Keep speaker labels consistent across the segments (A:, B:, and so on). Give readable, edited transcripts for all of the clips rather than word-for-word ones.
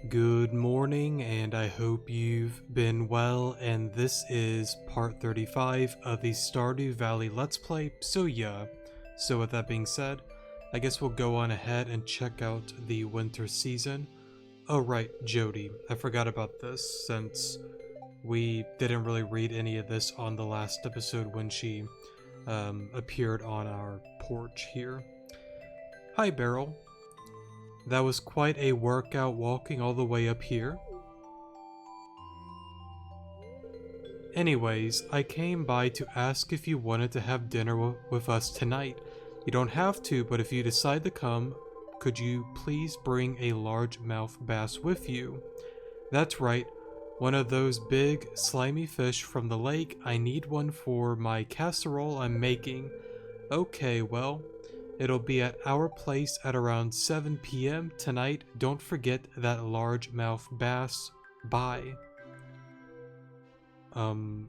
A: Good morning, and I hope you've been well, and this is part 35 of the Stardew Valley Let's Play. So with that being said, I guess we'll go on ahead and check out the winter season. Oh right, Jody, I forgot about this since we didn't really read any of this on the last episode when she appeared on our porch here. Hi Beryl. That was quite a workout walking all the way up here. Anyways, I came by to ask if you wanted to have dinner with us tonight. You don't have to, but if you decide to come, could you please bring a largemouth bass with you? That's right, one of those big, slimy fish from the lake. I need one for my casserole I'm making. Okay, well, it'll be at our place at around 7 p.m. tonight. Don't forget that largemouth bass. Bye. Alright,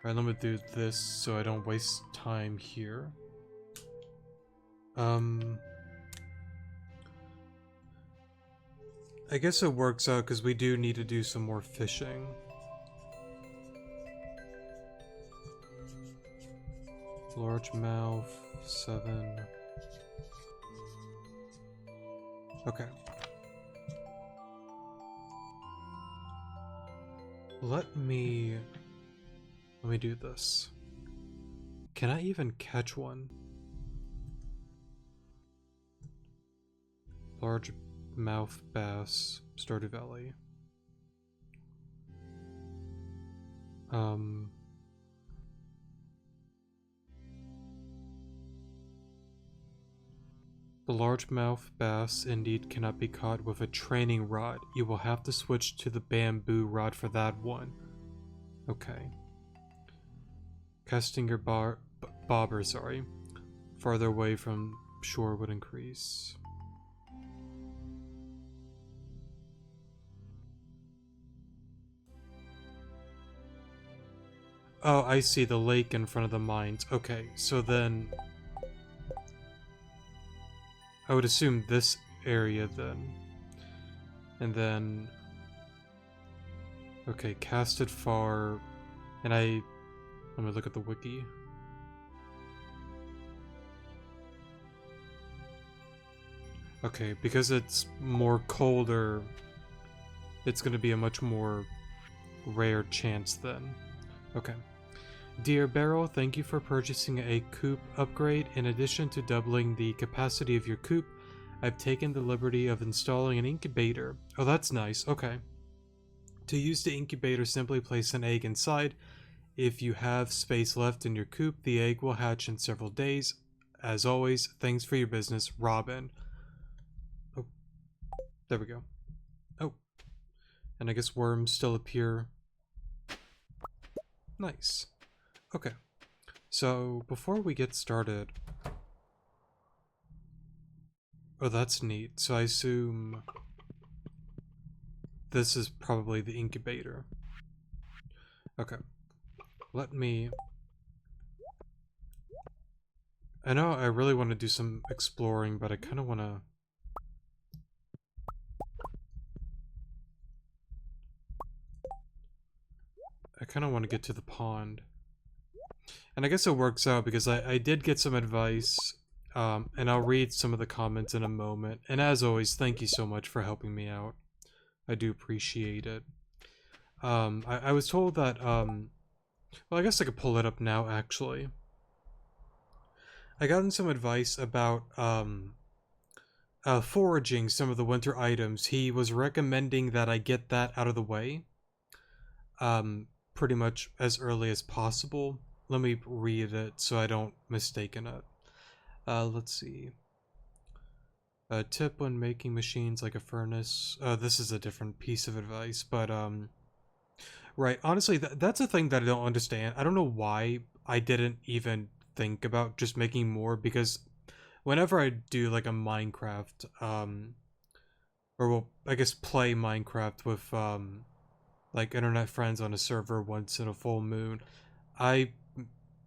A: let me do this so I don't waste time here. I guess it works out because we do need to do some more fishing. Largemouth, 7. Okay. Let me do this. Can I even catch one? Largemouth bass, Stardew Valley. The largemouth bass indeed cannot be caught with a training rod. You will have to switch to the bamboo rod for that one. Okay. Casting your bobber, farther away from shore would increase. Oh, I see, the lake in front of the mines. Okay, so then I would assume this area then. And then... Okay, cast it far. And let me look at the wiki. Okay, because it's more colder, it's going to be a much more rare chance then. Okay. Dear Beryl, thank you for purchasing a coop upgrade. In addition to doubling the capacity of your coop, I've taken the liberty of installing an incubator. Oh, that's nice. Okay. To use the incubator, simply place an egg inside. If you have space left in your coop, the egg will hatch in several days. As always, thanks for your business, Robin. Oh, there we go. Oh, and I guess worms still appear. Nice. Okay, so before we get started... Oh, that's neat. So I assume this is probably the incubator. Okay, let me... I know I really want to do some exploring, but I kind of want to... get to the pond. And I guess it works out because I did get some advice, and I'll read some of the comments in a moment. And as always, thank you so much for helping me out. I do appreciate it. I was told that, well, I guess I could pull it up now, actually. I gotten some advice about, foraging some of the winter items. He was recommending that I get that out of the way, pretty much as early as possible. Let me read it so I don't mistake it. Let's see. A tip when making machines like a furnace. This is a different piece of advice, but right. Honestly, that's a thing that I don't understand. I don't know why I didn't even think about just making more, because whenever I do like a Minecraft, or well, I guess play Minecraft with like internet friends on a server once in a full moon,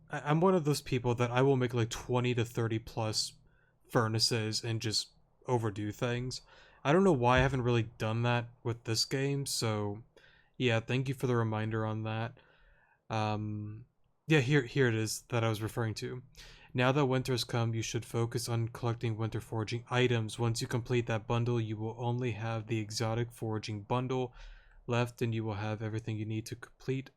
A: I'm one of those people that I will make like 20 to 30 plus furnaces and just overdo things. I don't know why I haven't really done that with this game, so yeah, thank you for the reminder on that. Yeah, here it is that I was referring to. Now that winter's come, you should focus on collecting winter foraging items. Once you complete that bundle, you will only have the exotic foraging bundle left, and you will have everything you need to complete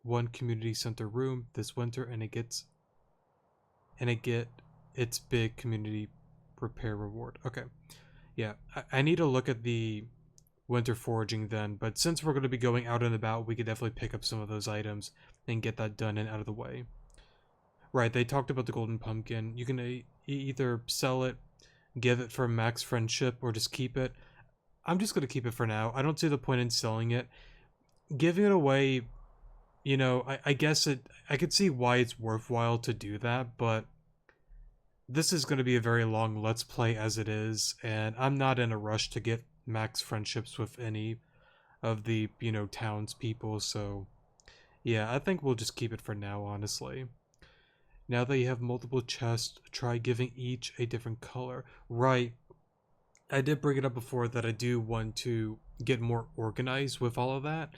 A: one community center room this winter, and it get its big community repair reward. Okay, yeah, I need to look at the winter foraging then, but since we're going to be going out and about, we could definitely pick up some of those items and get that done and out of the way. Right, they talked about the golden pumpkin. You can either sell it, give it for max friendship, or just keep it. I'm just going to keep it for now. I don't see the point in selling it. Giving it away, you know, I guess I could see why it's worthwhile to do that, but this is going to be a very long Let's Play as it is, and I'm not in a rush to get max friendships with any of the, you know, townspeople, so yeah, I think we'll just keep it for now, honestly. Now that you have multiple chests, try giving each a different color. Right, I did bring it up before that I do want to get more organized with all of that,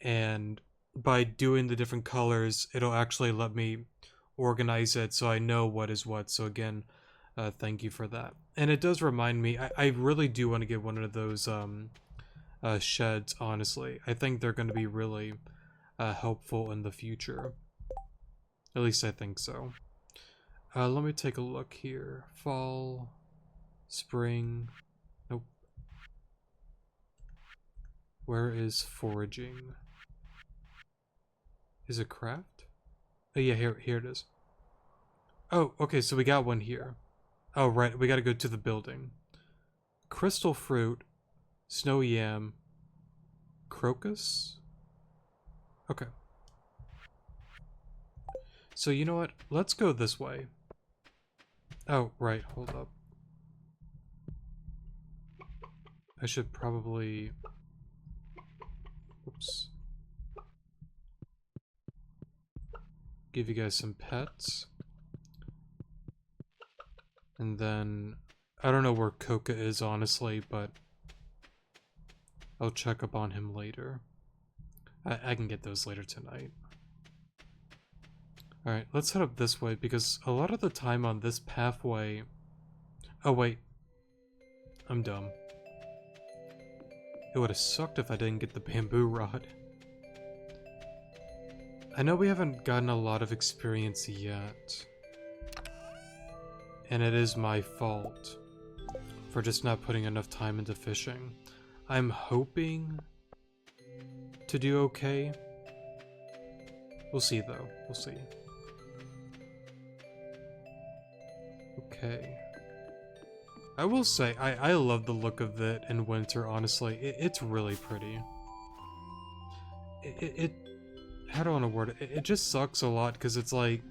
A: and by doing the different colors, it'll actually let me organize it so I know what is what. So again, thank you for that. And it does remind me, I really do want to get one of those sheds, honestly. I think they're going to be really helpful in the future. At least I think so. Let me take a look here. Fall, spring. Nope. Where is foraging? Is it craft? Oh yeah, here it is. Oh, okay, so we got one here. Oh right, we gotta go to the building. Crystal fruit, snow yam, crocus? Okay. So you know what? Let's go this way. Oh, right, hold up. I should probably... Oops. Give you guys some pets. And then... I don't know where Coca is, honestly, but... I'll check up on him later. I can get those later tonight. Alright, let's head up this way, because a lot of the time on this pathway... Oh, wait. I'm dumb. It would have sucked if I didn't get the bamboo rod. I know we haven't gotten a lot of experience yet. And it is my fault for just not putting enough time into fishing. I'm hoping to do okay. We'll see though, we'll see. Okay. I will say, I love the look of it in winter, honestly. It's really pretty. How do I want to word it? It just sucks a lot because it's like,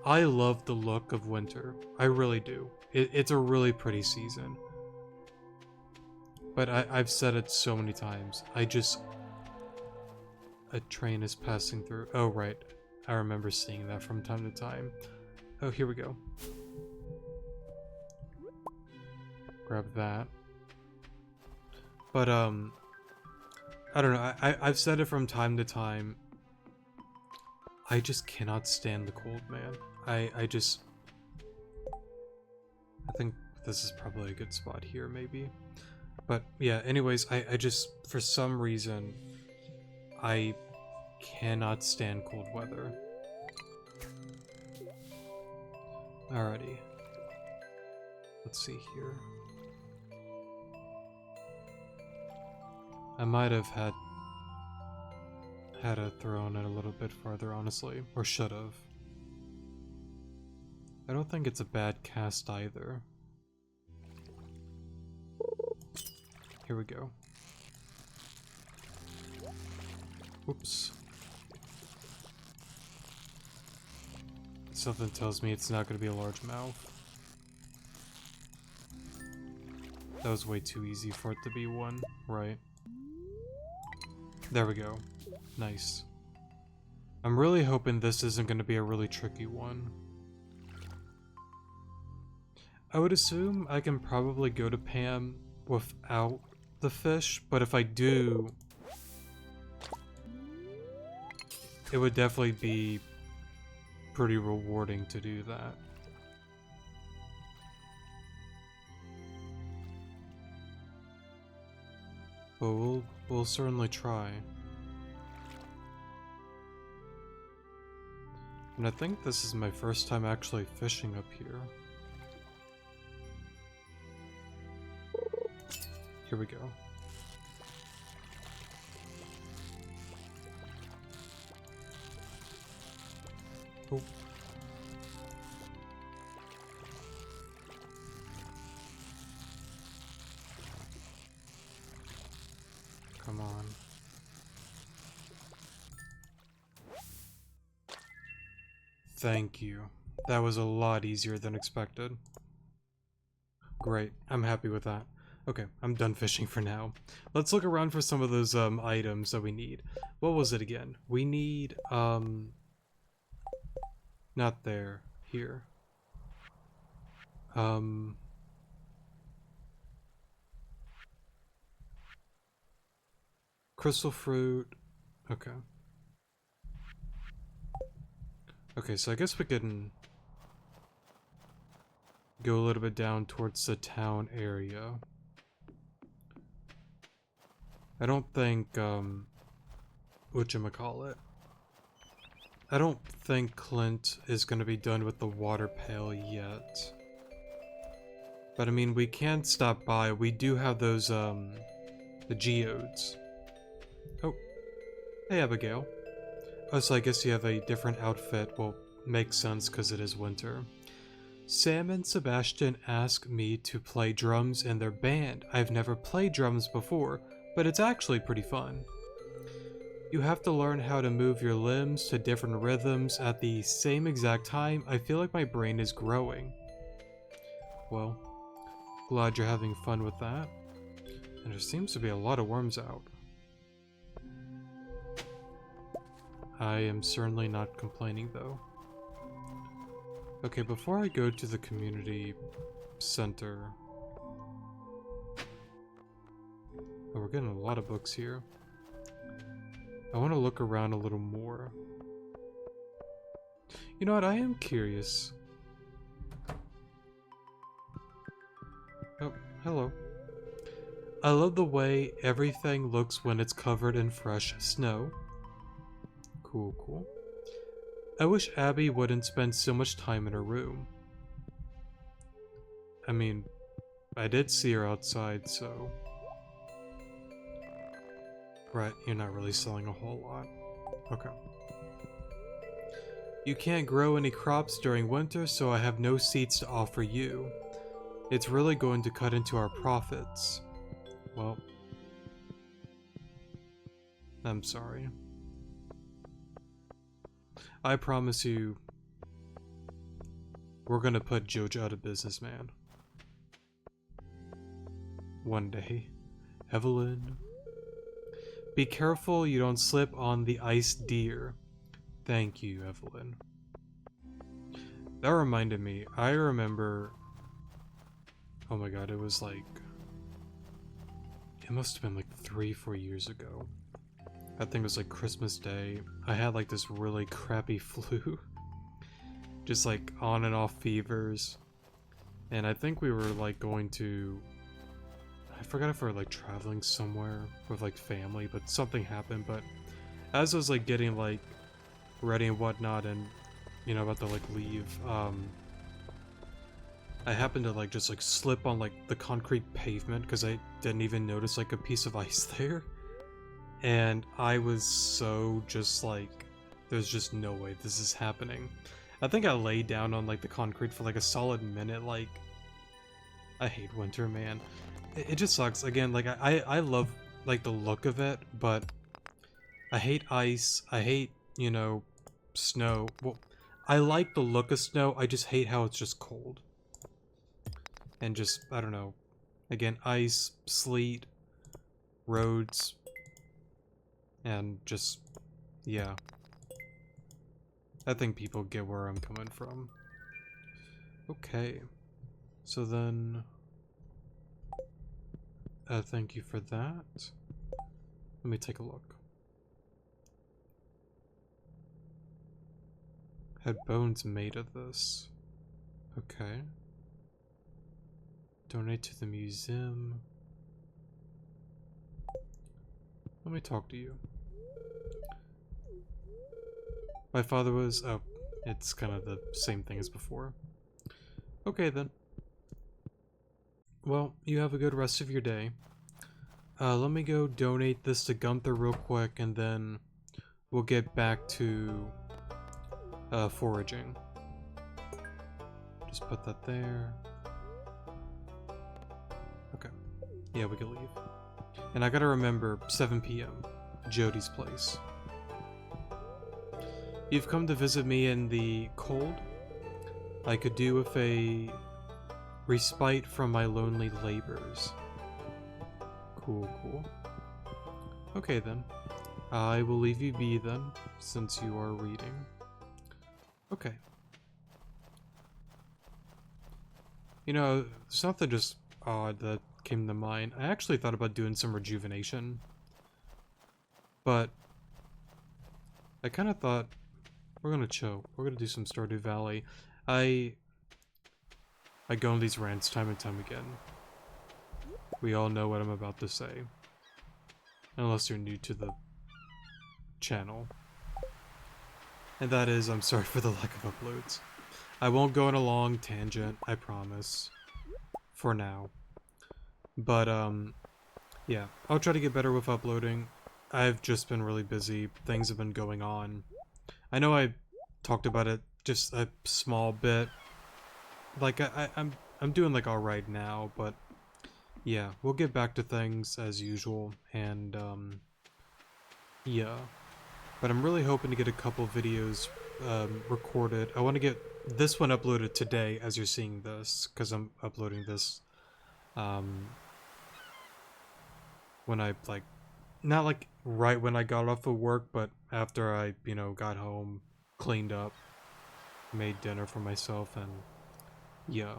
A: I love the look of winter. I really do. It's a really pretty season. But I've said it so many times. A train is passing through. Oh, right. I remember seeing that from time to time. Oh, here we go. Grab that. But, I don't know. I've said it from time to time. I just cannot stand the cold, man. I think this is probably a good spot here, maybe. But, yeah, anyways, I just, for some reason, I cannot stand cold weather. Alrighty. Let's see here. I might have had thrown it a little bit farther, honestly. Or should have. I don't think it's a bad cast either. Here we go. Oops. Something tells me it's not going to be a largemouth. That was way too easy for it to be one, right? There we go. Nice. I'm really hoping this isn't going to be a really tricky one. I would assume I can probably go to Pam without the fish, but if I do, it would definitely be pretty rewarding to do that. But we'll certainly try. And I think this is my first time actually fishing up here. Here we go. Oh. Come on. Thank you. That was a lot easier than expected. Great, I'm happy with that. Okay, I'm done fishing for now. Let's look around for some of those items that we need. What was it again? We need not there, here. Crystal fruit. Okay. Okay, so I guess we can go a little bit down towards the town area. I don't think, whatchamacallit? I don't think Clint is gonna be done with the water pail yet. But I mean, we can stop by. We do have those, the geodes. Oh. Hey, Abigail. Oh, so I guess you have a different outfit. Well, makes sense because it is winter. Sam and Sebastian asked me to play drums in their band. I've never played drums before, but it's actually pretty fun. You have to learn how to move your limbs to different rhythms at the same exact time. I feel like my brain is growing. Well, glad you're having fun with that. And there seems to be a lot of worms out. I am certainly not complaining though. Okay, before I go to the community center... Oh, we're getting a lot of books here. I want to look around a little more. You know what, I am curious. Oh, hello. I love the way everything looks when it's covered in fresh snow. Cool, cool. I wish Abby wouldn't spend so much time in her room. I mean, I did see her outside, so... Right, you're not really selling a whole lot. Okay. You can't grow any crops during winter, so I have no seeds to offer you. It's really going to cut into our profits. Well... I'm sorry. I promise you, we're gonna put Jojo out of business, man. One day. Evelyn. Be careful you don't slip on the ice deer. Thank you, Evelyn. That reminded me, I remember... Oh my god, it was like... It must have been like 3-4 years ago. I think it was like Christmas Day. I had like this really crappy flu. Just like on and off fevers. And I think we were like going to... I forgot if we were like traveling somewhere with like family, but something happened. But as I was like getting like ready and whatnot and, you know, about to like leave, I happened to like just like slip on like the concrete pavement because I didn't even notice like a piece of ice there. And I was so just like, there's just no way this is happening. I think I laid down on like the concrete for like a solid minute. Like, I hate winter, man. It just sucks. Again, like I love like the look of it, but I hate ice. I hate, you know, snow. Well, I like the look of snow. I just hate how it's just cold. And just, I don't know. Again, ice, sleet, roads, and just, yeah. I think people get where I'm coming from. Okay. So then... Thank you for that. Let me take a look. Had bones made of this. Okay. Donate to the museum. Let me talk to you. My father was... Oh, it's kind of the same thing as before. Okay then. Well, you have a good rest of your day. Let me go donate this to Gunther real quick, and then we'll get back to foraging. Just put that there. Okay. Yeah, we can leave. And I gotta remember, 7 p.m. Jody's place. You've come to visit me in the cold? I could do with a respite from my lonely labors. Cool, cool. Okay then. I will leave you be then, since you are reading. Okay. You know, something just odd that came to mind. I actually thought about doing some rejuvenation. But I kind of thought we're gonna chill. We're gonna do some Stardew Valley. I go on these rants time and time again. We all know what I'm about to say. Unless you're new to the channel. And that is, I'm sorry for the lack of uploads. I won't go on a long tangent, I promise. For now. But, yeah. I'll try to get better with uploading. I've just been really busy. Things have been going on. I know I talked about it just a small bit. Like, I'm doing, like, alright now, but... yeah, we'll get back to things as usual, and, yeah. But I'm really hoping to get a couple videos, recorded. I want to get this one uploaded today, as you're seeing this, because I'm uploading this, when I, like, not, like, right when I got off of work, but after I, you know, got home, cleaned up, made dinner for myself, and, yeah.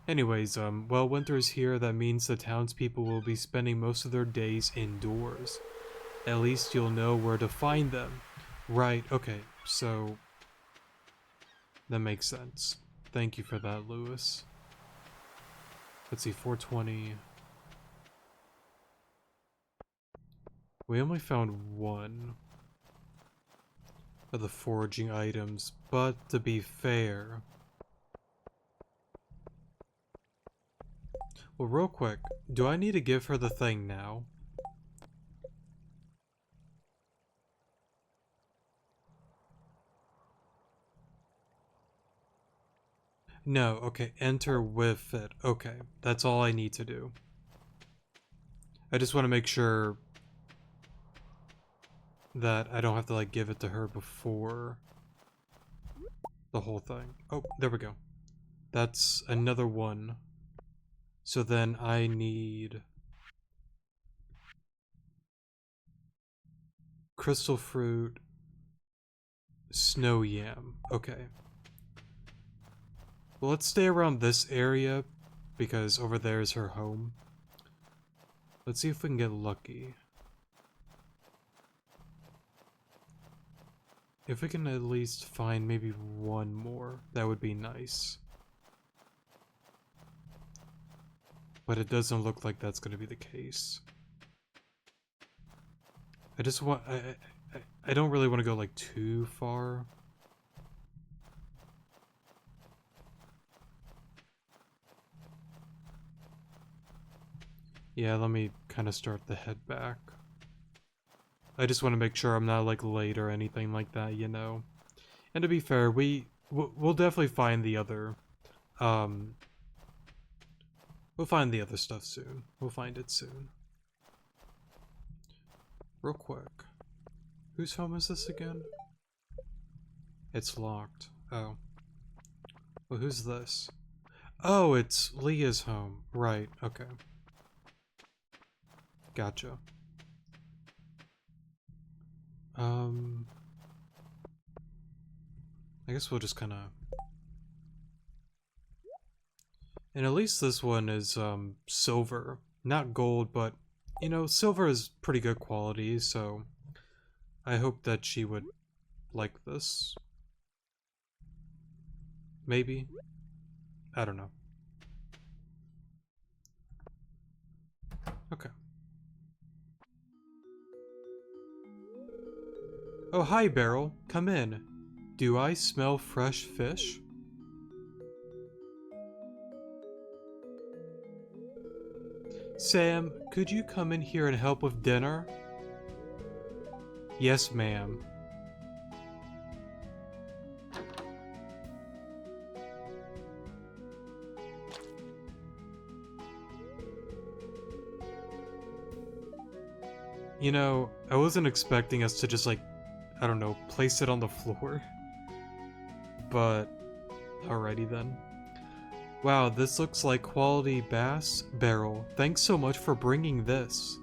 A: Anyways, well, winter's here. That means the townspeople will be spending most of their days indoors. At least you'll know where to find them. Right, okay, so... that makes sense. Thank you for that, Lewis. Let's see, 420... we only found one of the foraging items, but to be fair... well, real quick, do I need to give her the thing now? No, okay, enter with it. Okay, that's all I need to do. I just want to make sure that I don't have to, like, give it to her before the whole thing. Oh, there we go. That's another one. So then I need... crystal fruit, snow yam. Okay. Well, let's stay around this area, because over there is her home. Let's see if we can get lucky. If we can at least find maybe one more, that would be nice. But it doesn't look like that's going to be the case. I just want... I don't really want to go, like, too far. Yeah, let me kind of start the head back. I just want to make sure I'm not, like, late or anything like that, you know? And to be fair, we'll definitely find the other... we'll find the other stuff soon. We'll find it soon. Real quick. Whose home is this again? It's locked. Oh. Well, who's this? Oh, it's Leah's home. Right, okay. Gotcha. I guess we'll just kind of... and at least this one is, silver. not gold, but, you know, silver is pretty good quality, so I hope that she would like this. Maybe? I don't know. Okay. Oh, hi, Beryl. Come in. Do I smell fresh fish? Sam, could you come in here and help with dinner? Yes, ma'am. You know, I wasn't expecting us to just, like, I don't know, place it on the floor. But, alrighty then. Wow, this looks like quality bass. Beryl, thanks so much for bringing this.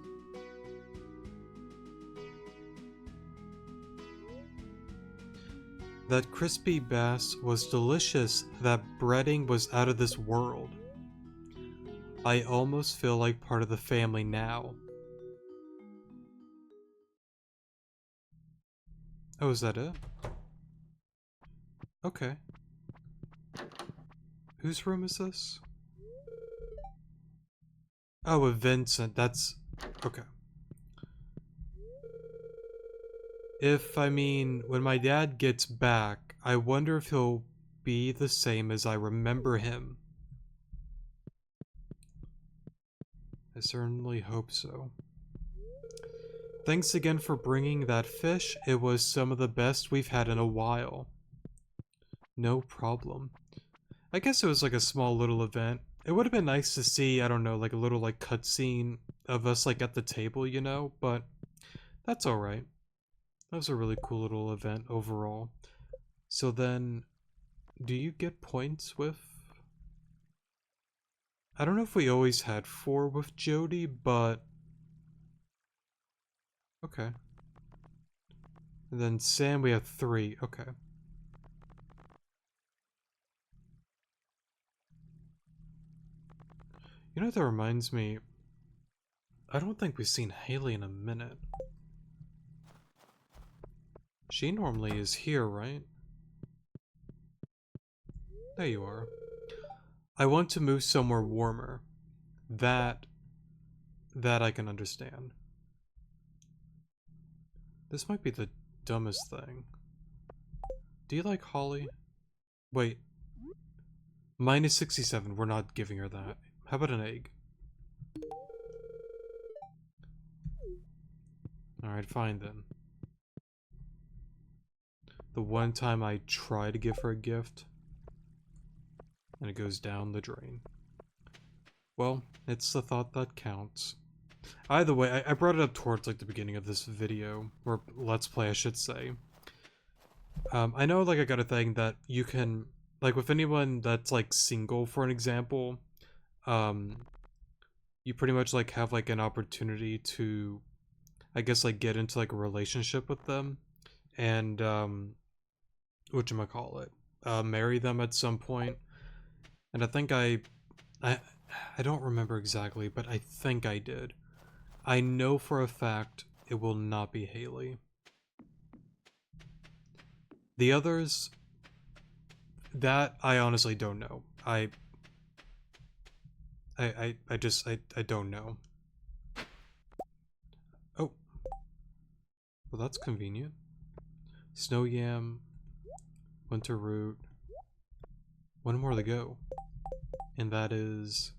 A: That crispy bass was delicious. That breading was out of this world. I almost feel like part of the family now. Oh, is that it? Okay. Whose room is this? Oh, with Vincent. That's... okay. I mean, when my dad gets back, I wonder if he'll be the same as I remember him. I certainly hope so. Thanks again for bringing that fish. It was some of the best we've had in a while. No problem. I guess it was like a small little event. It would have been nice to see, I don't know, like a little like cutscene of us like at the table, you know, but that's alright. That was a really cool little event overall. So then, do you get points with... I don't know if we always had 4 with Jody, but... okay. And then Sam, we have 3. Okay. You know what that reminds me? I don't think we've seen Haley in a minute. She normally is here, right? There you are. I want to move somewhere warmer. That I can understand. This might be the dumbest thing. Do you like Holly? Wait. Minus 67. We're not giving her that. How about an egg? Alright, fine then. The one time I try to give her a gift, and it goes down the drain. Well, it's the thought that counts. Either way, I brought it up towards like the beginning of this video, or let's play I should say. I know like I got a thing that you can, like with anyone that's like single for an example, you pretty much like have like an opportunity to, I guess like get into like a relationship with them, and whatchamacallit, marry them at some point. And I think I don't remember exactly, but I think I did. I know for a fact it will not be Haley. The others, that I honestly don't know. I don't know. Oh. Well, that's convenient. Snow yam, winter root. One more to go. And that is...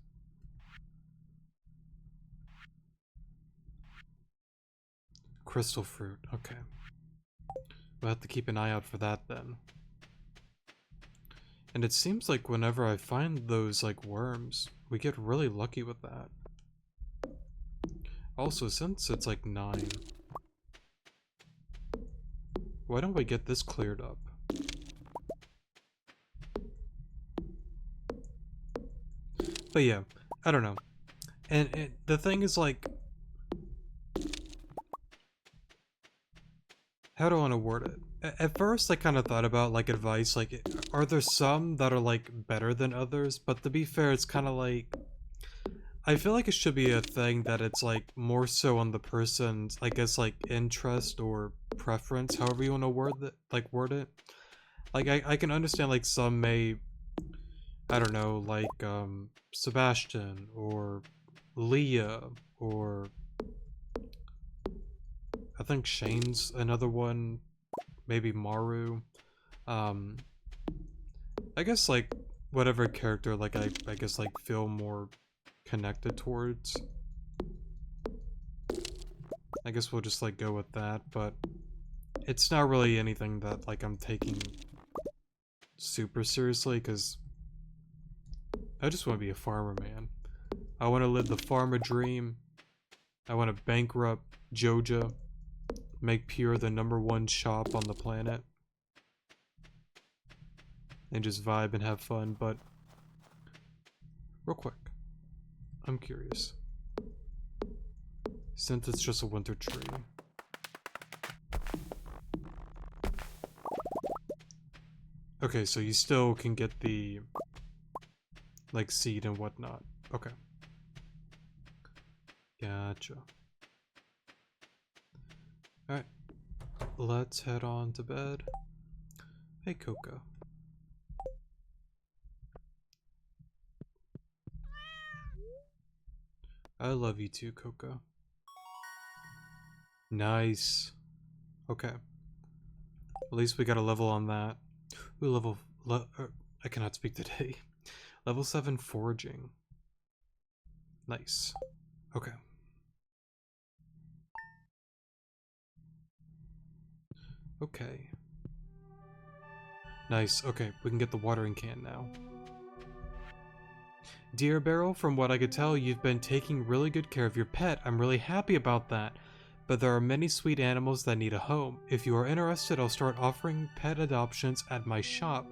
A: crystal fruit. Okay. We'll have to keep an eye out for that then. And it seems like whenever I find those like worms, we get really lucky with that. Also, since it's like 9, why don't we get this cleared up? But yeah, I don't know. And the thing is like, how do I want to word it? At first, I kind of thought about like advice, like, are there some that are like better than others? But to be fair, it's kind of like, I feel like it should be a thing that it's like more so on the person's, I guess, like interest or preference, however you want to word it. Like I can understand like some may, I don't know, like Sebastian or Leah or I think Shane's another one, maybe Maru. Um, I guess like whatever character like I guess like feel more connected towards. I guess we'll just like go with that, but it's not really anything that like I'm taking super seriously because I just want to be a farmer, man. I want to live the farmer dream. I want to bankrupt Joja, make Pure the #1 shop on the planet, and just vibe and have fun. But real quick, I'm curious. Since it's just a winter tree, okay, so you still can get the like seed and whatnot. Okay, gotcha. All right, let's head on to bed. Hey, Coco. I love you too, Coco. Nice. Okay. At least we got a level on that. Ooh, I cannot speak today. Level 7 foraging. Nice. Okay. Okay. Nice. Okay, we can get the watering can now. Dear Beryl, from what I could tell, you've been taking really good care of your pet. I'm really happy about that. But there are many sweet animals that need a home. If you are interested, I'll start offering pet adoptions at my shop.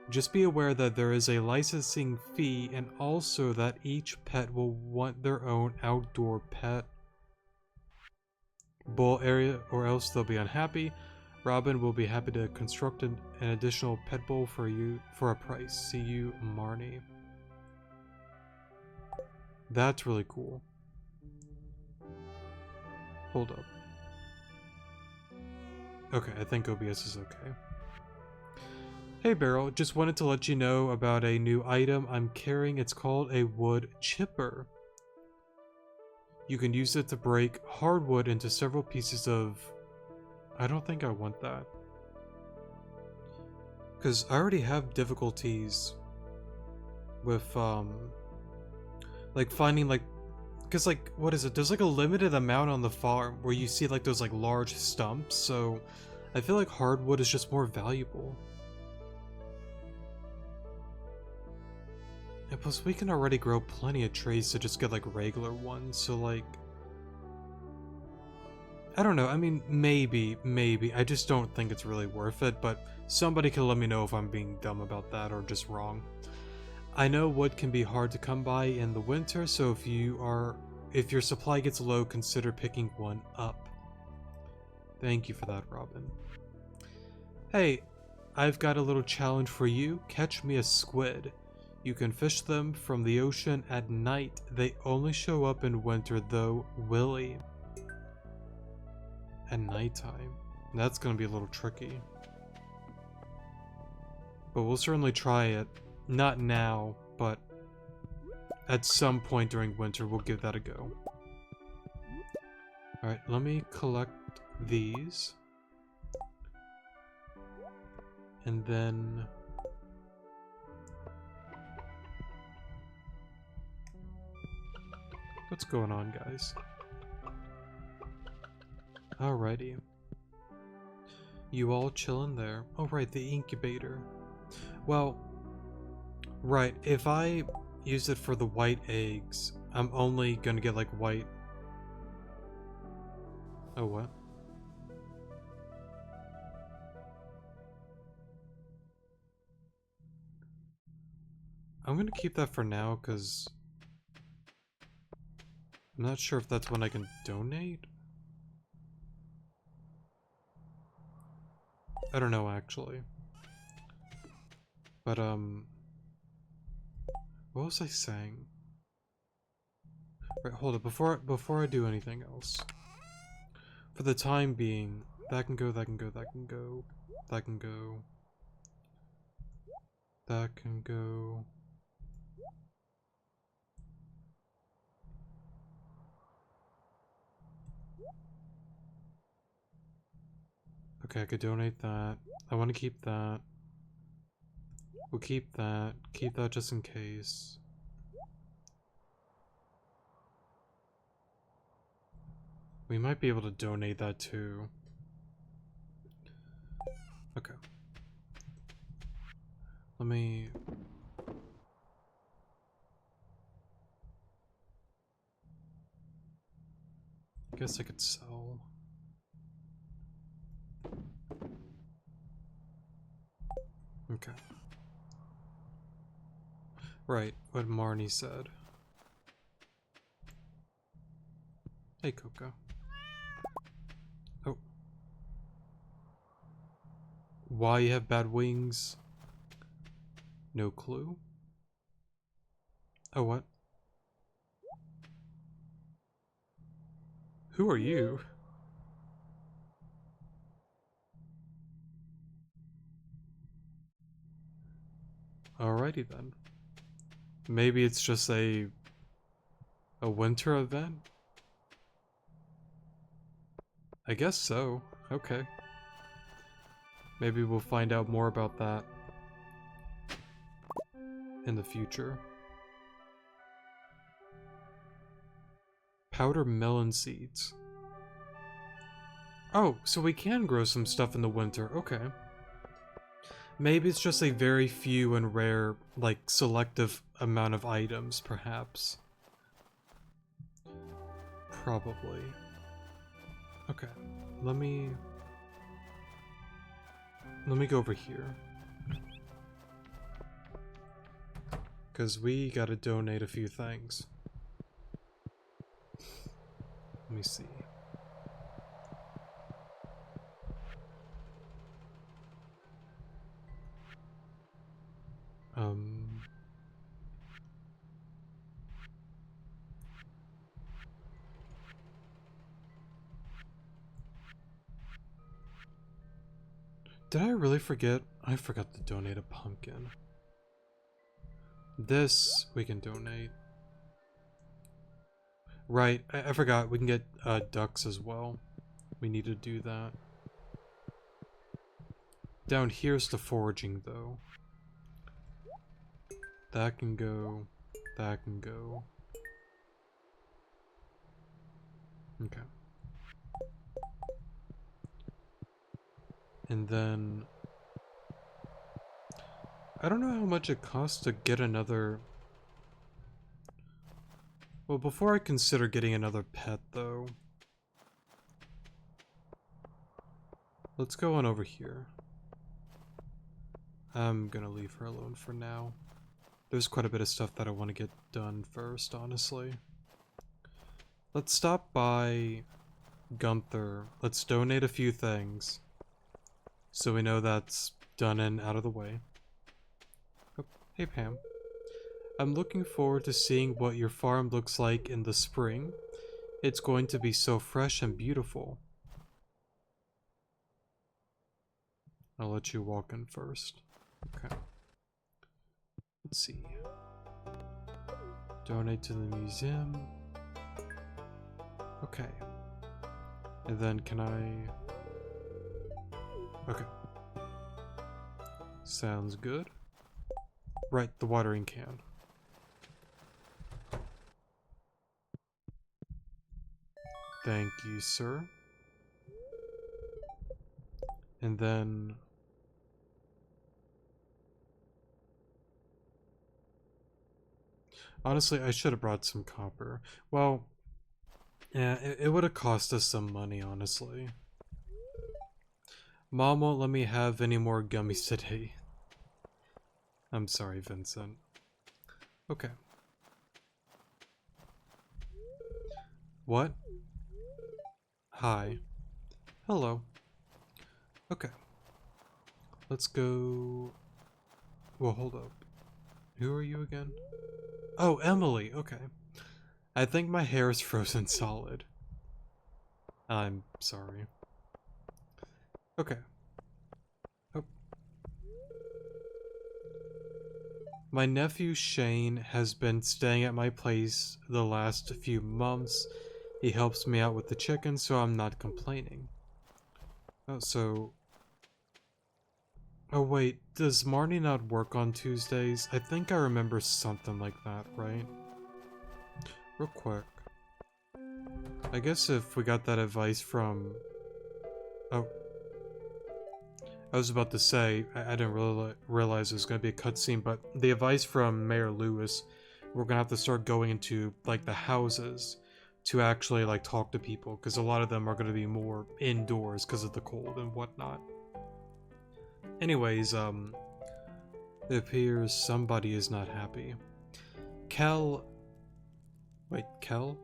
A: Just be aware that there is a licensing fee and also that each pet will want their own outdoor pet bowl area or else they'll be unhappy. Robin will be happy to construct an additional pet bowl for you for a price. See you, Marnie. That's really cool. Hold up. Okay, I think OBS is okay. Hey Beryl, just wanted to let you know about a new item I'm carrying. It's called a wood chipper. You can use it to break hardwood into several pieces of... I don't think I want that. Because I already have difficulties with, like finding like... Because like, what is it? There's like a limited amount on the farm where you see like those like large stumps, so I feel like hardwood is just more valuable. And plus we can already grow plenty of trees to just get like regular ones, so like... I don't know, I mean, maybe, I just don't think it's really worth it, but somebody can let me know if I'm being dumb about that or just wrong. I know wood can be hard to come by in the winter, so if your supply gets low, consider picking one up. Thank you for that, Robin. Hey, I've got a little challenge for you. Catch me a squid. You can fish them from the ocean at night. They only show up in winter though, Willie. At nighttime. That's gonna be a little tricky. But we'll certainly try it. Not now, but at some point during winter we'll give that a go. Alright, let me collect these. And then... what's going on, guys? Alrighty. You all chilling there. Oh right, the incubator. Well, right, if I use it for the white eggs, I'm only gonna get like white... Oh, what? I'm gonna keep that for now, because... I'm not sure if that's when I can donate? I don't know, actually. But, what was I saying? Right, hold it. Before I do anything else. For the time being, that can go, that can go, that can go, that can go, that can go. Okay, I could donate that. I want to keep that. We'll keep that. Keep that just in case. We might be able to donate that too. Okay. Let me... I guess I could sell. Okay. Right, what Marnie said. Hey, Coco. Oh. Why you have bad wings? No clue. Oh, what? Who are you? Alrighty then. Maybe it's just a winter event? I guess so. Okay. Maybe we'll find out more about that in the future. Powder melon seeds. Oh, so we can grow some stuff in the winter. Okay. Maybe it's just a very few and rare, like, selective amount of items, perhaps. Probably. Okay. Let me go over here. Because we gotta donate a few things. Let me see. Did I really forget? I forgot to donate a pumpkin. This we can donate. Right, I forgot. We can get ducks as well. We need to do that. Down here's the foraging, though. That can go. That can go. Okay. And then... I don't know how much it costs to get another... Well, before I consider getting another pet, though... Let's go on over here. I'm gonna leave her alone for now. There's quite a bit of stuff that I want to get done first, honestly. Let's stop by Gunther. Let's donate a few things. So we know that's done and out of the way. Oh, hey Pam. I'm looking forward to seeing what your farm looks like in the spring. It's going to be so fresh and beautiful. I'll let you walk in first. Okay. Let's see. Donate to the museum. Okay. And then can I... Okay. Sounds good. Right, the watering can. Thank you, sir. And then... Honestly, I should have brought some copper. Well, yeah, it would have cost us some money, honestly. Mom won't let me have any more gummies today. I'm sorry, Vincent. Okay. What? Hi. Hello. Okay. Let's go... Well, hold up. Who are you again? Oh, Emily, okay. I think my hair is frozen solid. I'm sorry. Okay. Oh. My nephew Shane has been staying at my place the last few months. He helps me out with the chicken, so I'm not complaining. Oh, so... Oh wait, does Marnie not work on Tuesdays? I think I remember something like that, right? Real quick. I guess if we got that advice from... Oh. I was about to say, I didn't really realize it was going to be a cutscene, but the advice from Mayor Lewis, we're going to have to start going into, like, the houses to actually, like, talk to people, because a lot of them are going to be more indoors because of the cold and whatnot. Anyways, it appears somebody is not happy. Kel... Wait, Kel?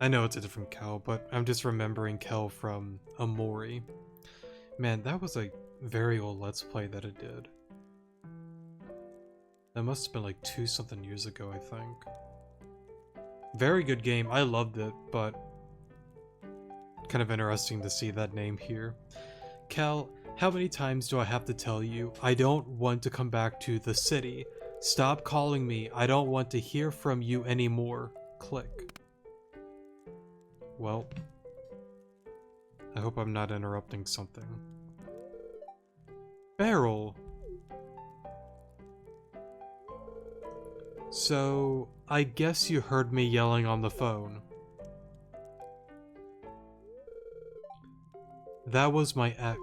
A: I know it's a different Kel, but I'm just remembering Kel from Amori. Man, that was a very old Let's Play that it did. That must have been like 2-something years ago, I think. Very good game, I loved it, but kind of interesting to see that name here. Cal, how many times do I have to tell you, I don't want to come back to the city. Stop calling me, I don't want to hear from you anymore. Click. Well, I hope I'm not interrupting something. Beryl! So, I guess you heard me yelling on the phone. That was my ex.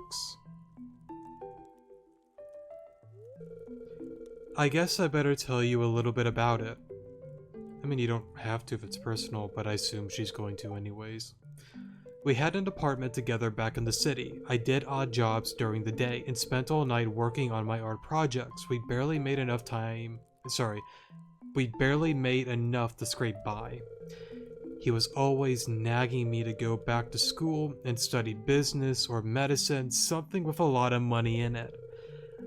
A: I guess I better tell you a little bit about it. I mean, you don't have to if it's personal, but I assume she's going to anyways. We had an apartment together back in the city. I did odd jobs during the day and spent all night working on my art projects. We barely made enough to scrape by. He was always nagging me to go back to school and study business or medicine, something with a lot of money in it.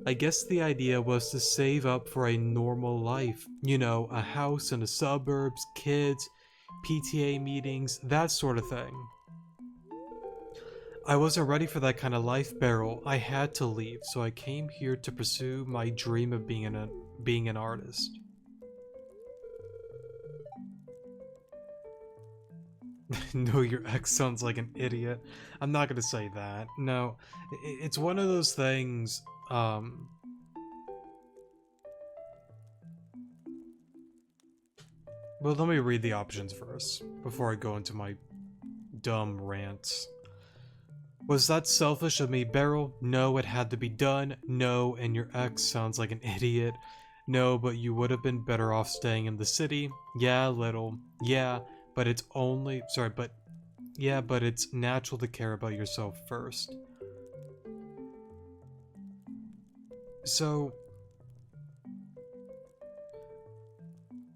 A: I guess the idea was to save up for a normal life. You know, a house in the suburbs, kids, PTA meetings, that sort of thing. I wasn't ready for that kind of life, Beryl. I had to leave, so I came here to pursue my dream of being an artist. No, your ex sounds like an idiot. I'm not gonna say that. No, it's one of those things, well, let me read the options first, before I go into my dumb rants. Was that selfish of me, Beryl? No, it had to be done. No, and your ex sounds like an idiot. No, but you would have been better off staying in the city. Yeah, little. Yeah, but it's only... Sorry, but... Yeah, but it's natural to care about yourself first. So...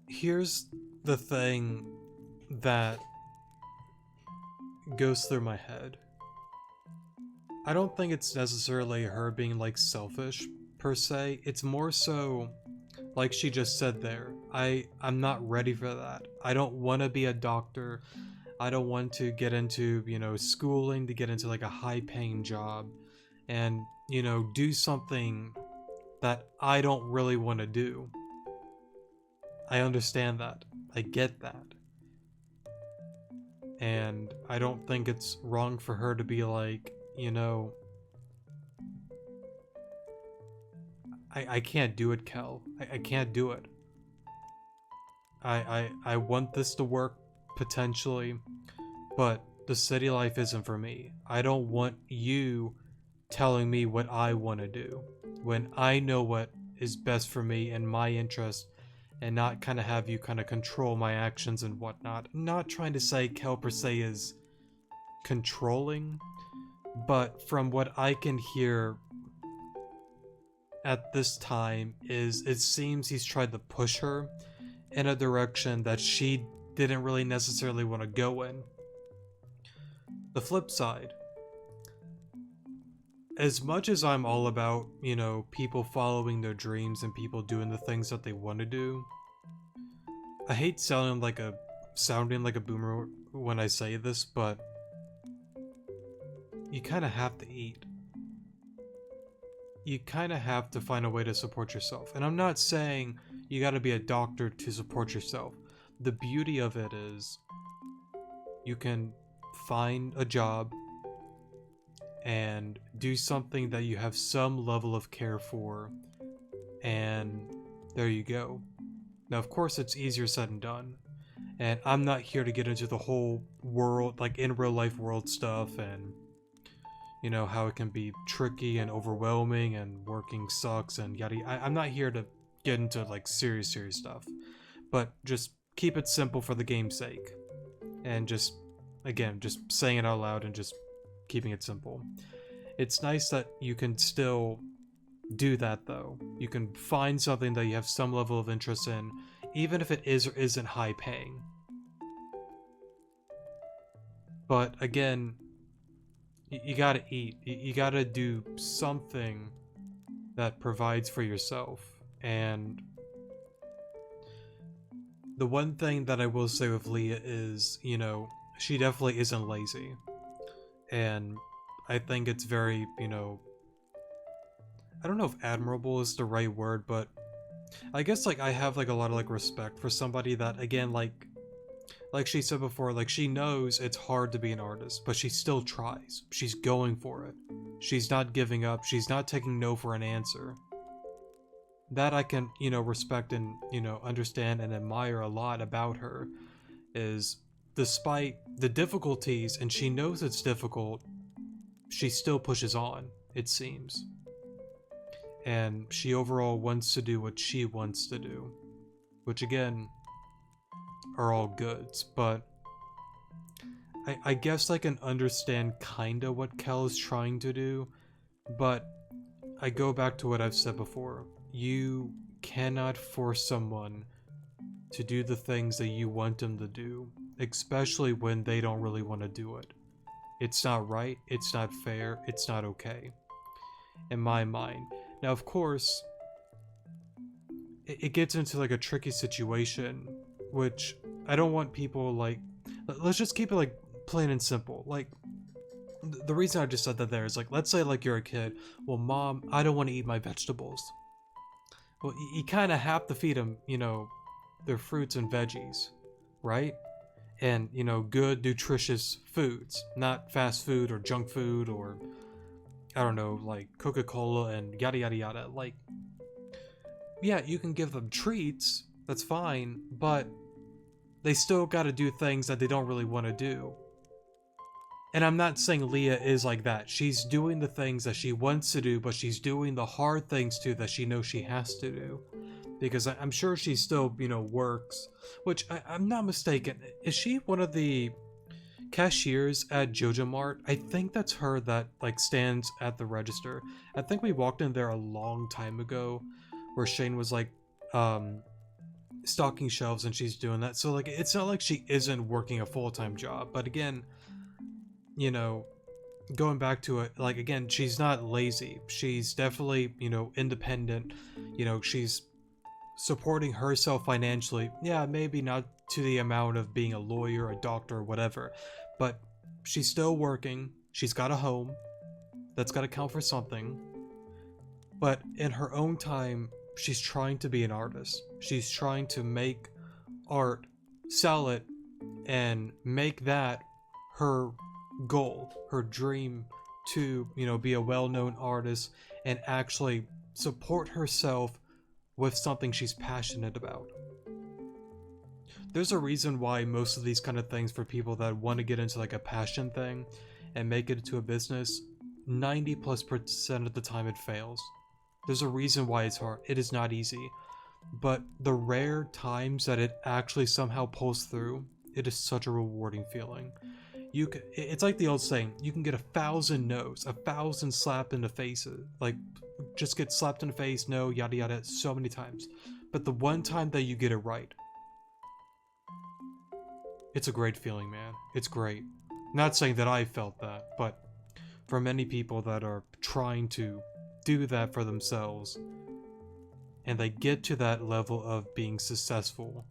A: Here's the thing that goes through my head. I don't think it's necessarily her being, like, selfish, per se. It's more so, like she just said there, I'm not ready for that. I don't want to be a doctor. I don't want to get into, you know, schooling, to get into, like, a high-paying job. And, you know, do something that I don't really want to do. I understand that. I get that. And I don't think it's wrong for her to be like, you know, I can't do it, Kel. I can't do it. I want this to work, potentially, but the city life isn't for me. I don't want you telling me what I want to do, when I know what is best for me and my interest, and not kind of have you kind of control my actions and whatnot. I'm not trying to say Kel per se is controlling, but from what I can hear at this time is it seems he's tried to push her in a direction that she didn't really necessarily want to go in. The flip side, as much as I'm all about, you know, people following their dreams and people doing the things that they want to do, I hate sounding like a boomer when I say this, but you kind of have to eat. You kind of have to find a way to support yourself. And I'm not saying you got to be a doctor to support yourself. The beauty of it is you can find a job and do something that you have some level of care for, and there you go. Now, of course, it's easier said than done. And I'm not here to get into the whole world, like in real life world stuff, and you know how it can be tricky and overwhelming and working sucks and yada. I'm not here to get into like serious stuff, but just keep it simple for the game's sake, and just again just saying it out loud and just keeping it simple. It's nice that you can still do that though. You can find something that you have some level of interest in, even if it is or isn't high paying. But again, you gotta eat. You gotta do something that provides for yourself. And the one thing that I will say with Leah is, you know, she definitely isn't lazy. And I think it's very, you know, I don't know if admirable is the right word, but I guess like I have like a lot of like respect for somebody that, again, like she said before, like she knows it's hard to be an artist, but she still tries. She's going for it. She's not giving up. She's not taking no for an answer. That I can, you know, respect and, you know, understand and admire a lot about her, is despite the difficulties, and she knows it's difficult, she still pushes on, it seems. And she overall wants to do what she wants to do, which again are all goods. But I guess I can understand kinda what Kel is trying to do, but I go back to what I've said before. You cannot force someone to do the things that you want them to do, especially when they don't really want to do it. It's not right, it's not fair, it's not okay, in my mind. Now, of course, it gets into like a tricky situation, which I don't want people like, let's just keep it like plain and simple. Like, the reason I just said that there is like, let's say like you're a kid, well, mom, I don't want to eat my vegetables. Well, you kind of have to feed them, you know, their fruits and veggies, right? And, you know, good, nutritious foods, not fast food or junk food or, I don't know, like Coca-Cola and yada yada yada. Like, yeah, you can give them treats, that's fine, but they still gotta do things that they don't really want to do. And I'm not saying Leah is like that. She's doing the things that she wants to do, but she's doing the hard things too that she knows she has to do. Because I'm sure she still, you know, works. Which, I'm not mistaken, is she one of the cashiers at Jojo Mart? I think that's her that, like, stands at the register. I think we walked in there a long time ago, where Shane was, like, stocking shelves and she's doing that. So, like, it's not like she isn't working a full-time job. But again, you know, going back to it, like, again, she's not lazy. She's definitely, you know, independent. You know, she's supporting herself financially. Yeah, maybe not to the amount of being a lawyer, a doctor, or whatever, but she's still working. She's got a home. That's got to count for something. But in her own time, she's trying to be an artist. She's trying to make art, sell it, and make that her goal, her dream to, you know, be a well-known artist and actually support herself with something she's passionate about. There's a reason why most of these kind of things, for people that want to get into like a passion thing and make it into a business, 90+% of the time it fails. There's a reason why it's hard. It is not easy. But the rare times that it actually somehow pulls through, it is such a rewarding feeling. It's like the old saying, you can get 1,000 no's, 1,000 slap in the faces, like just get slapped in the face, no, yada yada, so many times. But the one time that you get it right, it's a great feeling, man. It's great. Not saying that I felt that, but for many people that are trying to do that for themselves, and they get to that level of being successful,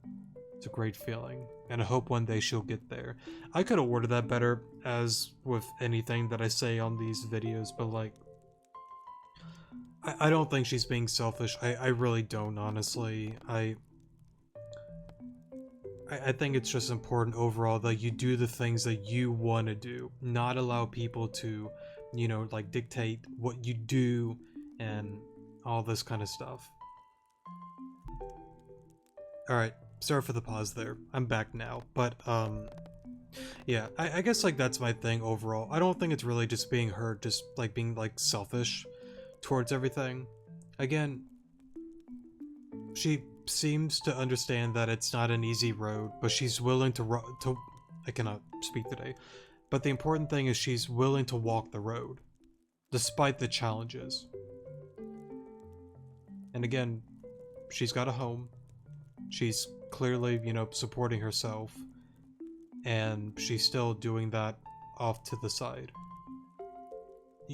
A: It's a great feeling, and I hope one day she'll get there. I could have worded that better, as with anything that I say on these videos, but like, I don't think she's being selfish. I really don't, honestly. I think it's just important overall that you do the things that you want to do, not allow people to, you know, like dictate what you do and all this kind of stuff. Alright, sorry for the pause there. I'm back now. But, yeah, I guess, like, that's my thing overall. I don't think it's really just being her, just, like, being, like, selfish towards everything. Again, she seems to understand that it's not an easy road, but she's willing to I cannot speak today. But the important thing is she's willing to walk the road, despite the challenges. And again, she's got a home. She's clearly, you know, supporting herself. And she's still doing that off to the side.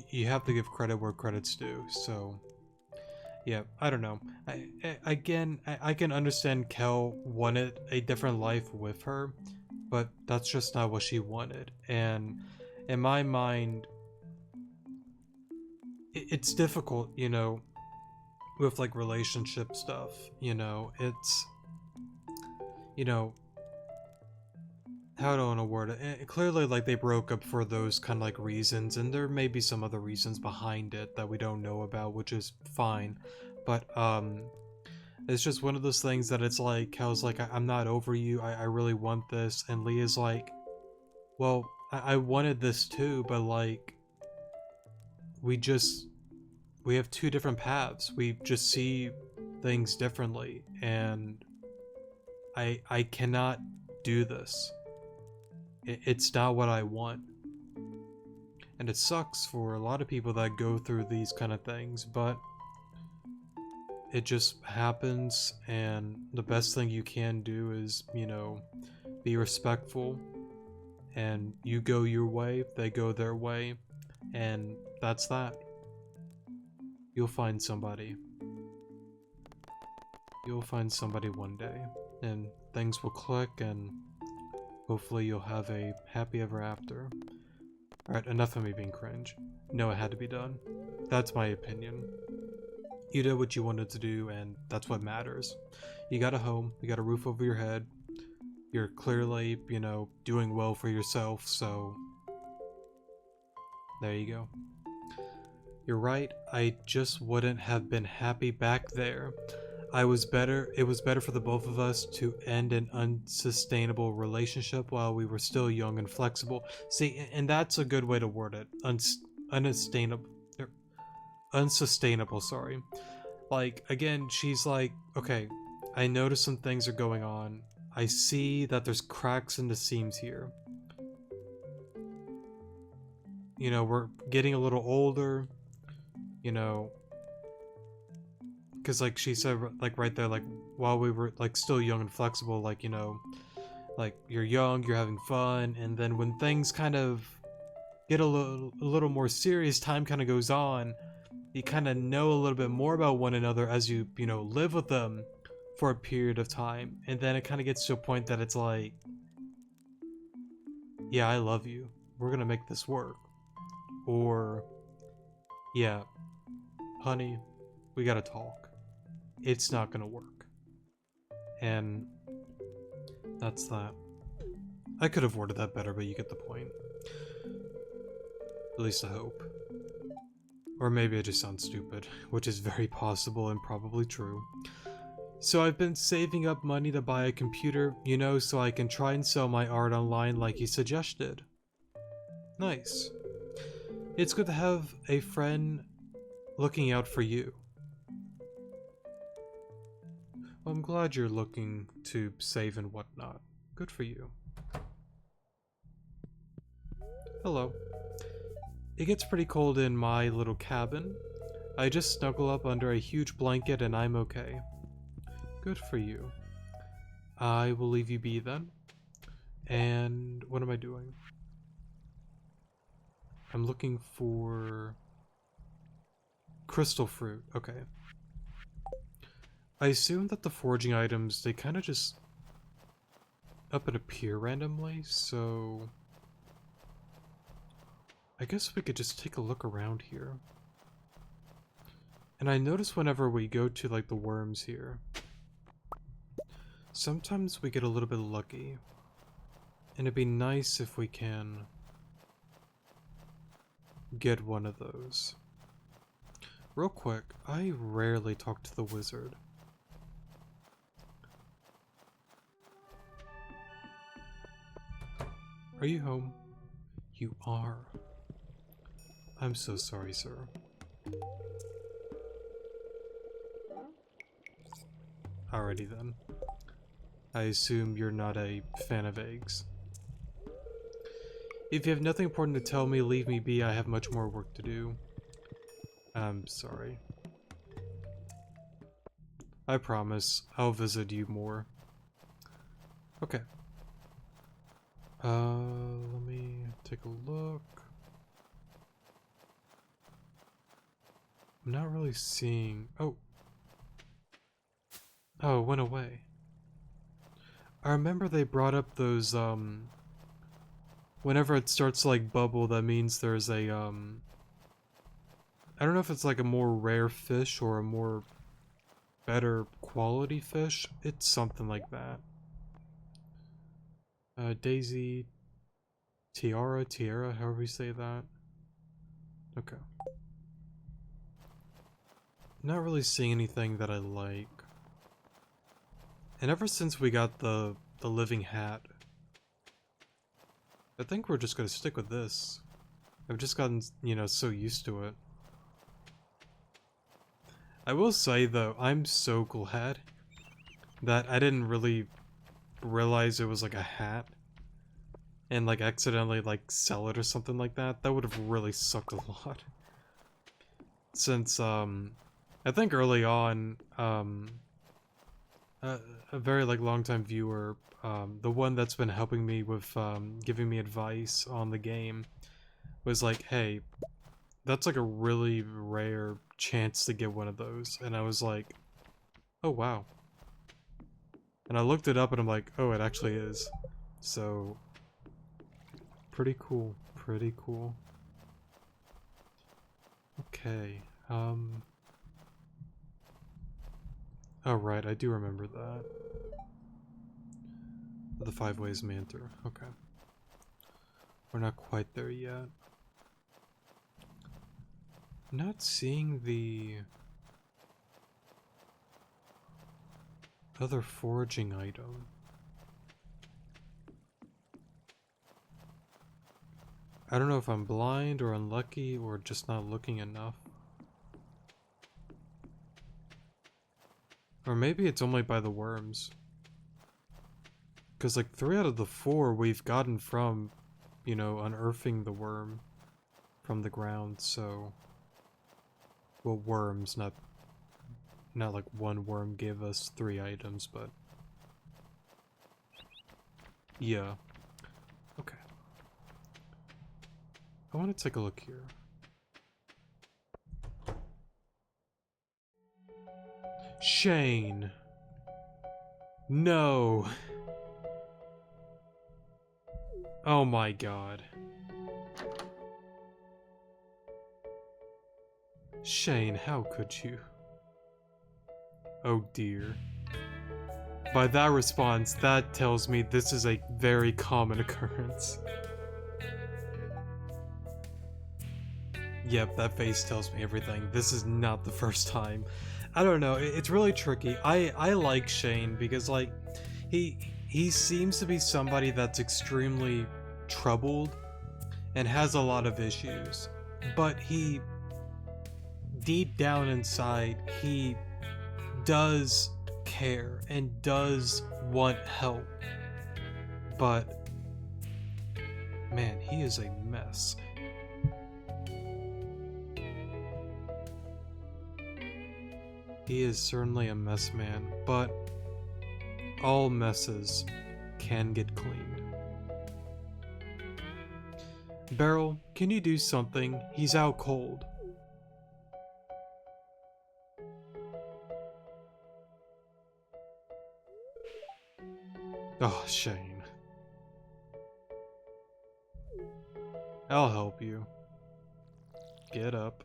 A: You have to give credit where credit's due, so... Yeah, I don't know. I can understand Kel wanted a different life with her, but that's just not what she wanted. And in my mind, it's difficult, you know, with like relationship stuff, you know, it's, you know, how do I want to word it? Clearly, like, they broke up for those kind of like reasons, and there may be some other reasons behind it that we don't know about, which is fine. But it's just one of those things that it's like, Kel's like, I'm not over you, I really want this, and Leah's like, well, I wanted this too, but like, we have two different paths. We just see things differently, and I cannot do this. It's not what I want. And it sucks for a lot of people that go through these kind of things, but it just happens, and the best thing you can do is, you know, be respectful, and you go your way, they go their way, and that's that. You'll find somebody. You'll find somebody one day, and things will click, and hopefully you'll have a happy ever after. Alright, enough of me being cringe. No, it had to be done. That's my opinion. You did what you wanted to do, and that's what matters. You got a home, you got a roof over your head, you're clearly, you know, doing well for yourself, so... there you go. You're right, I just wouldn't have been happy back there. It was better for the both of us to end an unsustainable relationship while we were still young and flexible. See, and that's a good way to word it. Unsustainable, sorry. Like, again, she's like, okay, I notice some things are going on. I see that there's cracks in the seams here. You know, we're getting a little older, you know, because like she said, like right there, like while we were like still young and flexible, like, you know, like you're young, you're having fun, and then when things kind of get a little more serious, time kind of goes on, you kind of know a little bit more about one another as you know, live with them for a period of time, and then it kind of gets to a point that it's like, yeah, I love you, we're gonna make this work, or yeah, honey, we gotta talk, it's not gonna work. And that's that. I could have worded that better, but you get the point. At least I hope. Or maybe I just sound stupid, which is very possible and probably true. So I've been saving up money to buy a computer, you know, so I can try and sell my art online like you suggested. Nice. It's good to have a friend looking out for you. Well, I'm glad you're looking to save and whatnot. Good for you. Hello. It gets pretty cold in my little cabin. I just snuggle up under a huge blanket and I'm okay. Good for you. I will leave you be then. And what am I doing? I'm looking for crystal fruit. Okay. I assume that the foraging items, they kind of just up and appear randomly, so I guess we could just take a look around here. And I notice whenever we go to like the worms here, sometimes we get a little bit lucky. And it'd be nice if we can get one of those. Real quick, I rarely talk to the wizard. Are you home? You are. I'm so sorry, sir. Alrighty then. I assume you're not a fan of eggs. If you have nothing important to tell me, leave me be. I have much more work to do. I'm sorry. I promise, I'll visit you more. Okay. Let me take a look. I'm not really seeing... Oh, it went away. I remember they brought up those, whenever it starts to, like, bubble, that means there's a, I don't know if it's, like, a more rare fish or a more better quality fish. It's something like that. Daisy... Tiara, however you say that. Okay. Not really seeing anything that I like. And ever since we got the living hat, I think we're just gonna stick with this. I've just gotten, you know, so used to it. I will say though, I'm so glad that I didn't really realize it was like a hat and like accidentally like sell it or something like that. That would have really sucked a lot. Since I think early on, a very like long-time viewer, the one that's been helping me with giving me advice on the game, was like, hey, that's like a really rare chance to get one of those. And I was like, oh wow. And I looked it up and I'm like, oh, it actually is. So, pretty cool, pretty cool. Okay, oh right, I do remember that. The 5 ways Manter, okay. We're not quite there yet. Not seeing the other foraging item. I don't know if I'm blind or unlucky or just not looking enough. Or maybe it's only by the worms. Because like 3 out of the 4 we've gotten from, you know, unearthing the worm from the ground, so... Well, worms, not like one worm gave us 3 items, but... Yeah. Okay. I want to take a look here. Shane! No! Oh my god. Shane, how could you? Oh dear. By that response, that tells me this is a very common occurrence. Yep, that face tells me everything. This is not the first time. I don't know, it's really tricky. I like Shane because, like, he seems to be somebody that's extremely troubled and has a lot of issues. But he, deep down inside, he does care and does want help. But, man, he is a mess. He is certainly a mess man, but all messes can get cleaned. Beryl, can you do something? He's out cold. Oh, Shane. I'll help you. Get up.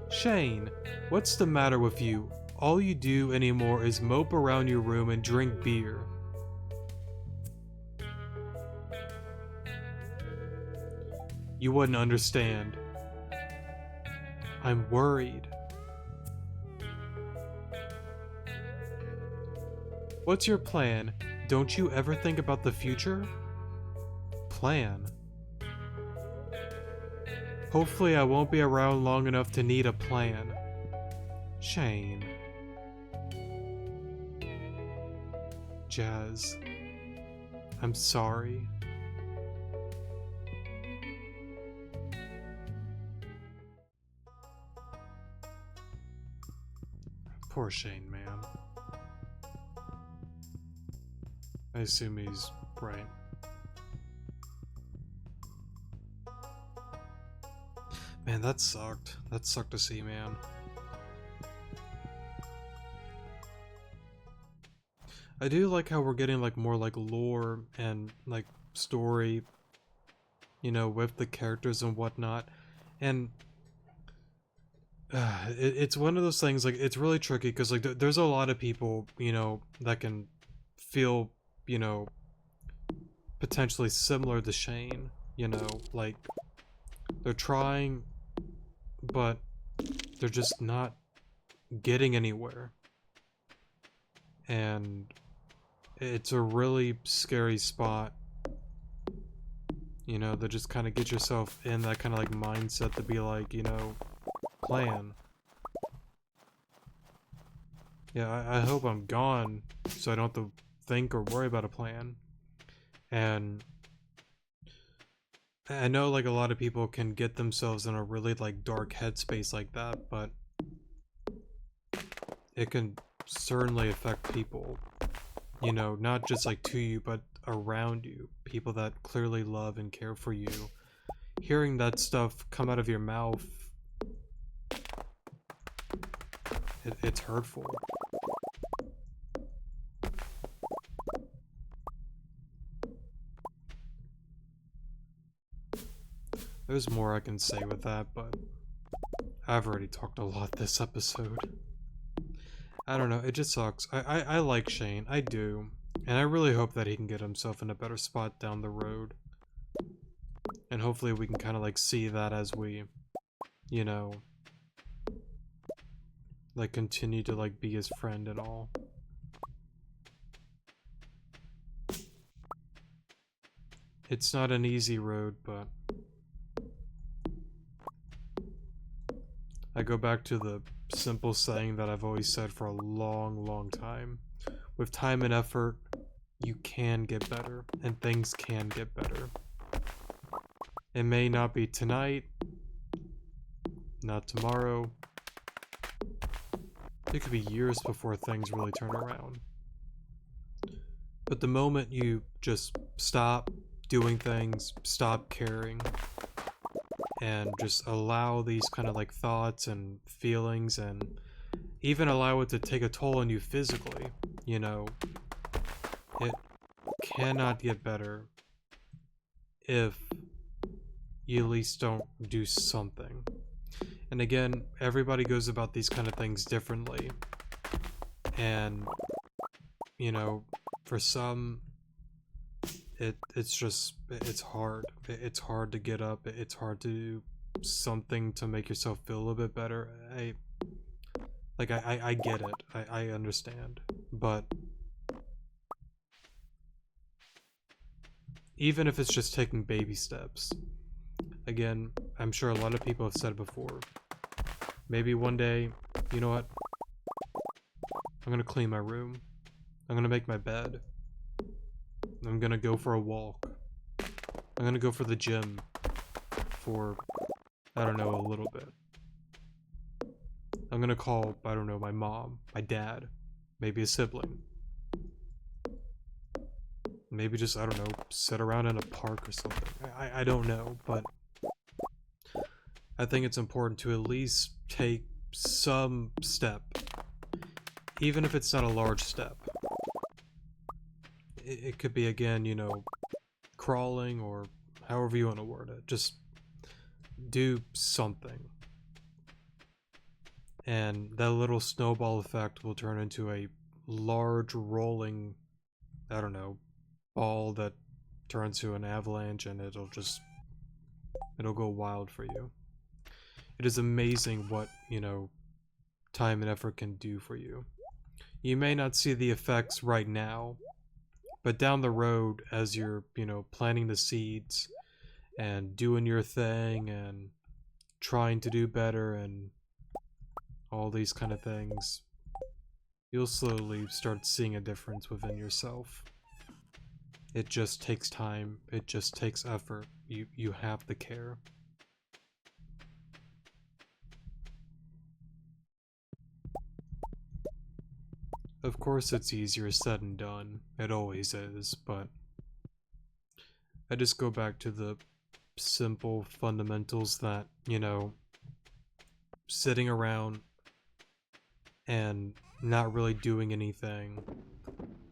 A: Shane, what's the matter with you? All you do anymore is mope around your room and drink beer. You wouldn't understand. I'm worried. What's your plan? Don't you ever think about the future? Plan? Hopefully I won't be around long enough to need a plan. Shane. Jazz. I'm sorry. Poor Shane, man. I assume he's right. Man, that sucked. That sucked to see, man. I do like how we're getting like more like lore and like story, you know, with the characters and whatnot. And it's one of those things, like, it's really tricky because like there's a lot of people, you know, that can feel, you know, potentially similar to Shane, you know, like they're trying, but they're just not getting anywhere. And it's a really scary spot, you know, to just kind of get yourself in that kind of like mindset to be like, you know, plan. Yeah, I hope I'm gone so I don't have to think or worry about a plan. And I know like a lot of people can get themselves in a really like dark headspace like that, but it can certainly affect people, you know, not just like to you, but around you, people that clearly love and care for you. Hearing that stuff come out of your mouth, it's hurtful. There's more I can say with that, but I've already talked a lot this episode. I don't know, it just sucks. I like Shane, I do. And I really hope that he can get himself in a better spot down the road. And hopefully we can kind of like see that as we, you know, like continue to like be his friend and all. It's not an easy road, but I go back to the simple saying that I've always said for a long, long time. With time and effort, you can get better, and things can get better. It may not be tonight, not tomorrow. It could be years before things really turn around. But the moment you just stop doing things, stop caring, and just allow these kind of like thoughts and feelings, and even allow it to take a toll on you physically, you know, it cannot get better if you at least don't do something. And again, everybody goes about these kind of things differently. And, you know, for some, it's hard. It's hard to get up. It's hard to do something to make yourself feel a little bit better. I get it. I understand. But even if it's just taking baby steps, again, I'm sure a lot of people have said it before. Maybe one day, you know what? I'm gonna clean my room. I'm gonna make my bed. I'm gonna go for a walk. I'm gonna go for the gym for, I don't know, a little bit. I'm gonna call, I don't know, my mom, my dad, maybe a sibling. Maybe just, I don't know, sit around in a park or something. I don't know, but I think it's important to at least take some step, even if it's not a large step. It could be, again, you know, crawling or however you want to word it. Just do something. And that little snowball effect will turn into a large rolling, I don't know, ball that turns to an avalanche, and it'll go wild for you. It is amazing what, you know, time and effort can do for you. You may not see the effects right now, but down the road, as you're, you know, planting the seeds and doing your thing and trying to do better and all these kind of things, you'll slowly start seeing a difference within yourself. It just takes time, it just takes effort. You have the care. Of course it's easier said than done, it always is, but I just go back to the simple fundamentals that, you know, sitting around and not really doing anything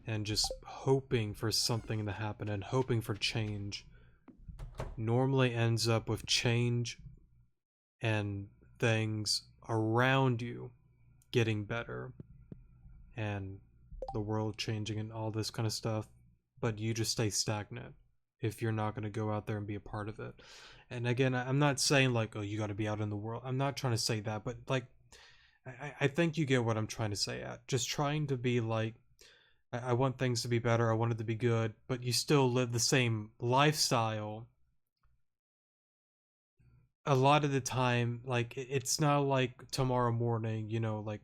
A: and just hoping for something to happen and hoping for change normally ends up with change and things around you getting better and the world changing and all this kind of stuff, but you just stay stagnant if you're not going to go out there and be a part of it. And again, I'm not saying like, oh, you got to be out in the world. I'm not trying to say that, but like, I think you get what I'm trying to say at. Just trying to be like, I want things to be better, I want it to be good, but you still live the same lifestyle. A lot of the time, like, it's not like tomorrow morning, you know, like,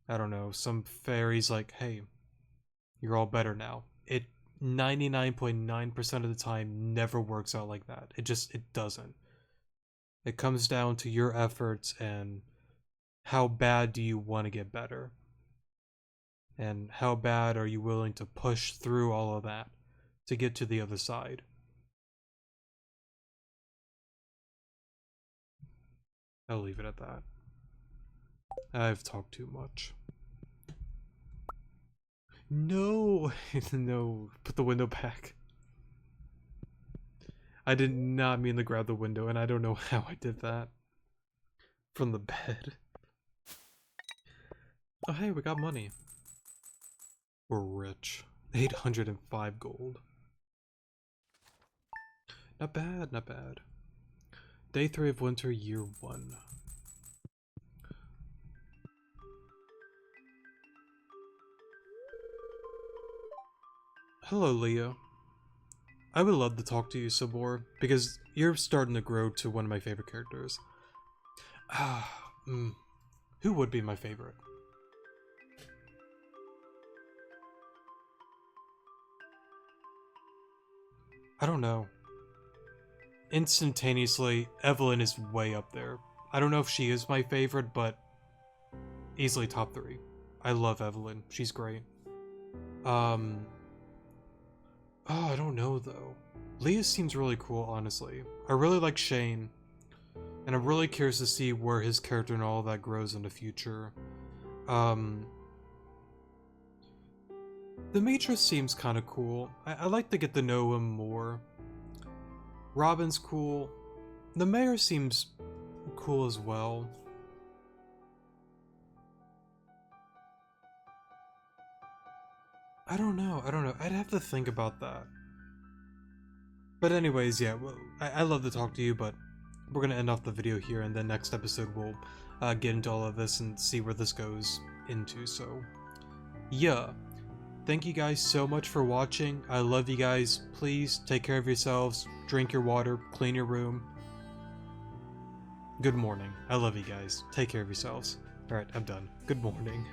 A: I don't know, some fairy's like, hey, you're all better now. It 99.9% of the time never works out like that. It doesn't. It comes down to your efforts and how bad do you want to get better? And how bad are you willing to push through all of that to get to the other side? I'll leave it at that. I've talked too much. No! No, put the window back. I did not mean to grab the window, and I don't know how I did that. From the bed. Oh hey, we got money. We're rich. 805 gold. Not bad, not bad. Day 3 of winter, year 1. Hello, Leah. I would love to talk to you some more, because you're starting to grow to one of my favorite characters. Who would be my favorite? I don't know. Instantaneously, Evelyn is way up there. I don't know if she is my favorite, but easily top 3. I love Evelyn. She's great. Oh, I don't know though. Leah seems really cool, honestly. I really like Shane, and I'm really curious to see where his character and all that grows in the future. Demetrius seems kind of cool. I like to get to know him more. Robin's cool. The mayor seems cool as well. I don't know. I'd have to think about that. But anyways, yeah, well, I love to talk to you, but we're gonna end off the video here, and then next episode we'll get into all of this and see where this goes into, so yeah. Thank you guys so much for watching. I love you guys. Please take care of yourselves, drink your water, clean your room. Good morning. I love you guys. Take care of yourselves. Alright, I'm done. Good morning.